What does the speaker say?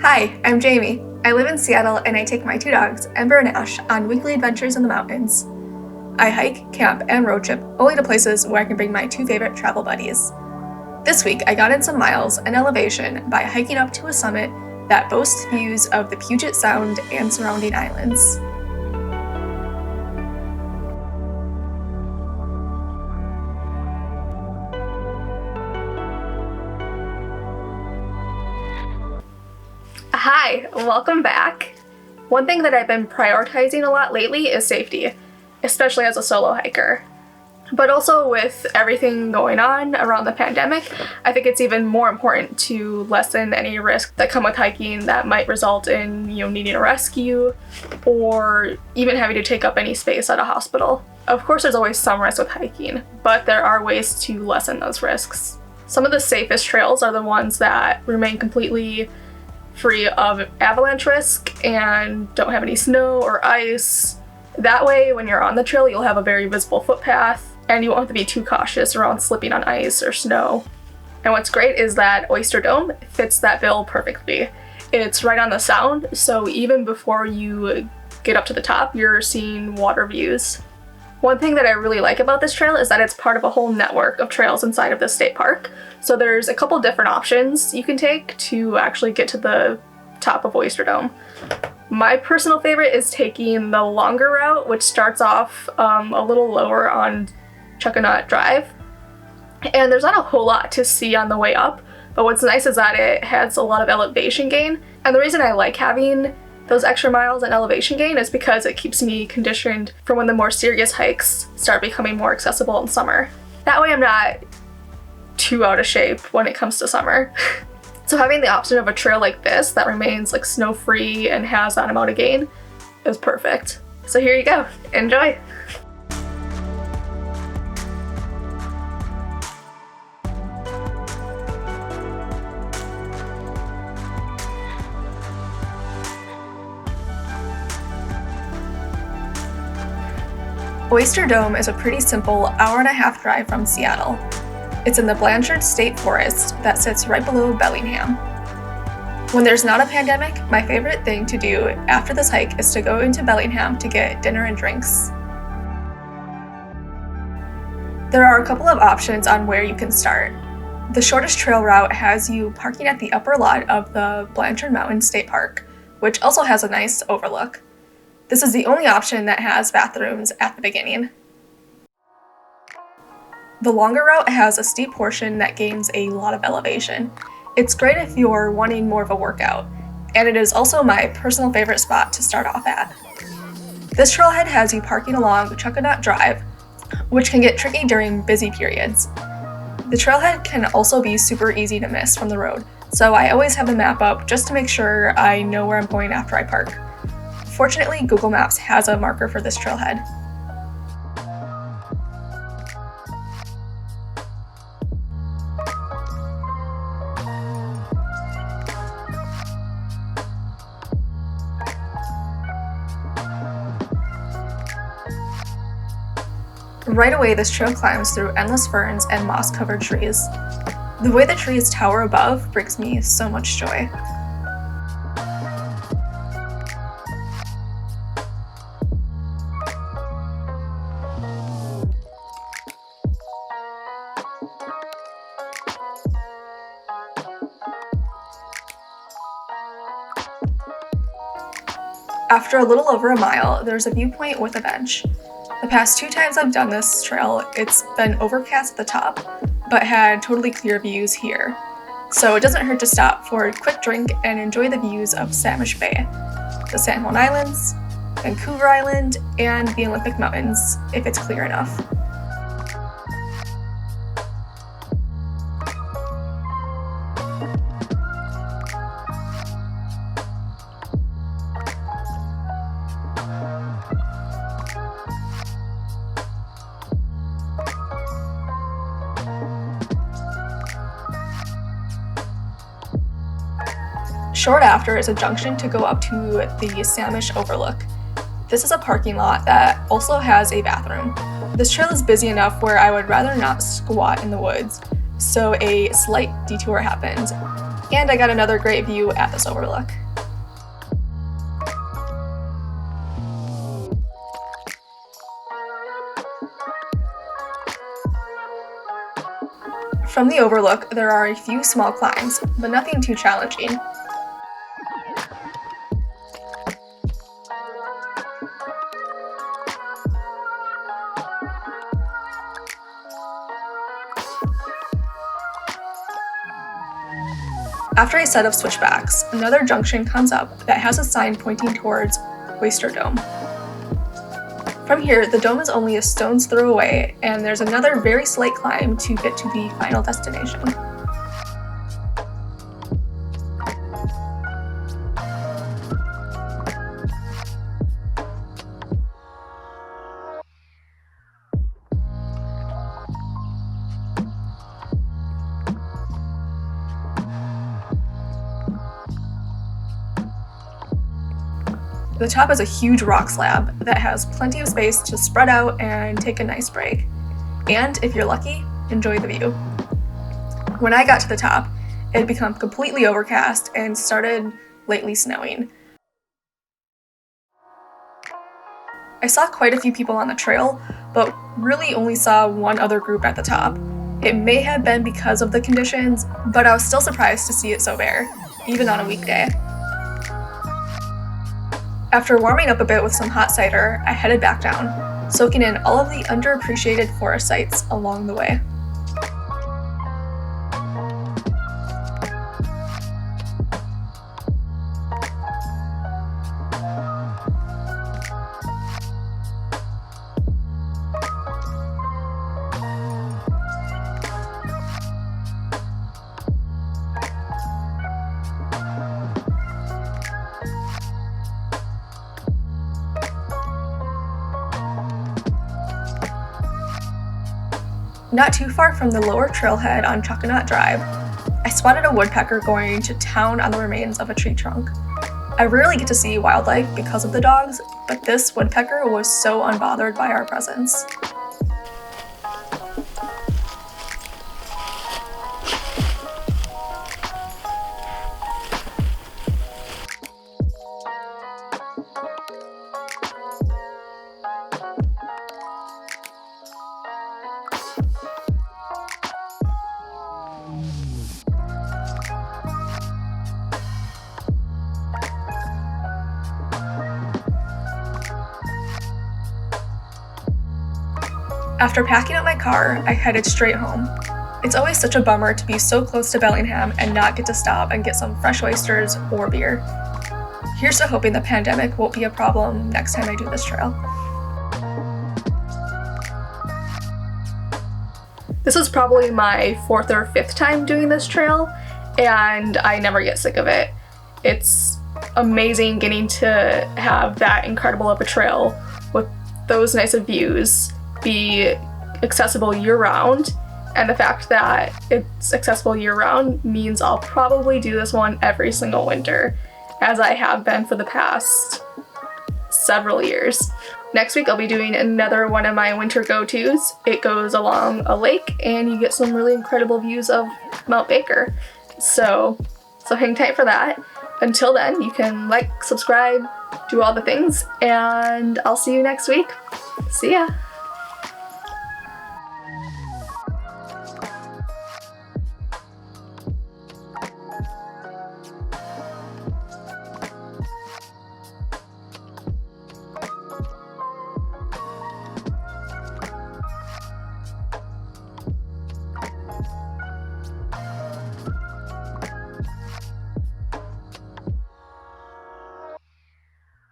Hi, I'm Jamie. I live in Seattle and I take my two dogs, Ember and Ash, on weekly adventures in the mountains. I hike, camp, and road trip only to places where I can bring my two favorite travel buddies. This week, I got in some miles and elevation by hiking up to a summit that boasts views of the Puget Sound and surrounding islands. Hi, welcome back. One thing that I've been prioritizing a lot lately is safety, especially as a solo hiker. But also with everything going on around the pandemic, I think it's even more important to lessen any risks that come with hiking that might result in, needing a rescue or even having to take up any space at a hospital. Of course, there's always some risk with hiking, but there are ways to lessen those risks. Some of the safest trails are the ones that remain completely free of avalanche risk and don't have any snow or ice. That way, when you're on the trail, you'll have a very visible footpath and you won't have to be too cautious around slipping on ice or snow. And what's great is that Oyster Dome fits that bill perfectly. It's right on the Sound, so even before you get up to the top, you're seeing water views. One thing that I really like about this trail is that it's part of a whole network of trails inside of this state park. So there's a couple different options you can take to actually get to the top of Oyster Dome. My personal favorite is taking the longer route, which starts off a little lower on Chuckanut Drive. And there's not a whole lot to see on the way up, but what's nice is that it has a lot of elevation gain. And the reason I like having those extra miles and elevation gain is because it keeps me conditioned for when the more serious hikes start becoming more accessible in summer. That way I'm not too out of shape when it comes to summer. So having the option of a trail like this that remains snow-free and has that amount of gain is perfect. So here you go, enjoy! Oyster Dome is a pretty simple hour-and-a-half drive from Seattle. It's in the Blanchard State Forest that sits right below Bellingham. When there's not a pandemic, my favorite thing to do after this hike is to go into Bellingham to get dinner and drinks. There are a couple of options on where you can start. The shortest trail route has you parking at the upper lot of the Blanchard Mountain State Park, which also has a nice overlook. This is the only option that has bathrooms at the beginning. The longer route has a steep portion that gains a lot of elevation. It's great if you're wanting more of a workout, and it is also my personal favorite spot to start off at. This trailhead has you parking along Chuckanut Drive, which can get tricky during busy periods. The trailhead can also be super easy to miss from the road, so I always have the map up just to make sure I know where I'm going after I park. Fortunately, Google Maps has a marker for this trailhead. Right away, this trail climbs through endless ferns and moss-covered trees. The way the trees tower above brings me so much joy. After a little over a mile, there's a viewpoint with a bench. The past 2 times I've done this trail, it's been overcast at the top, but had totally clear views here. So it doesn't hurt to stop for a quick drink and enjoy the views of Samish Bay, the San Juan Islands, Vancouver Island, and the Olympic Mountains, if it's clear enough. Short after is a junction to go up to the Samish overlook. This is a parking lot that also has a bathroom. This trail is busy enough where I would rather not squat in the woods, so a slight detour happens. And I got another great view at this overlook. From the overlook, there are a few small climbs, but nothing too challenging. After a set of switchbacks, another junction comes up that has a sign pointing towards Oyster Dome. From here, the dome is only a stone's throw away, and there's another very slight climb to get to the final destination. The top is a huge rock slab that has plenty of space to spread out and take a nice break. And if you're lucky, enjoy the view. When I got to the top, it had become completely overcast and started lately snowing. I saw quite a few people on the trail, but really only saw one other group at the top. It may have been because of the conditions, but I was still surprised to see it so bare, even on a weekday. After warming up a bit with some hot cider, I headed back down, soaking in all of the underappreciated forest sights along the way. Not too far from the lower trailhead on Chuckanut Drive, I spotted a woodpecker going to town on the remains of a tree trunk. I rarely get to see wildlife because of the dogs, but this woodpecker was so unbothered by our presence. After packing up my car, I headed straight home. It's always such a bummer to be so close to Bellingham and not get to stop and get some fresh oysters or beer. Here's to hoping the pandemic won't be a problem next time I do this trail. This is probably my 4th or 5th time doing this trail, and I never get sick of it. It's amazing getting to have that incredible of a trail with those nice of views be accessible year-round, and the fact that it's accessible year-round means I'll probably do this one every single winter, as I have been for the past several years. Next week I'll be doing another one of my winter go-tos. It goes along a lake and you get some really incredible views of Mount Baker. So hang tight for that. Until then, you can like, subscribe, do all the things, and I'll see you next week. See ya!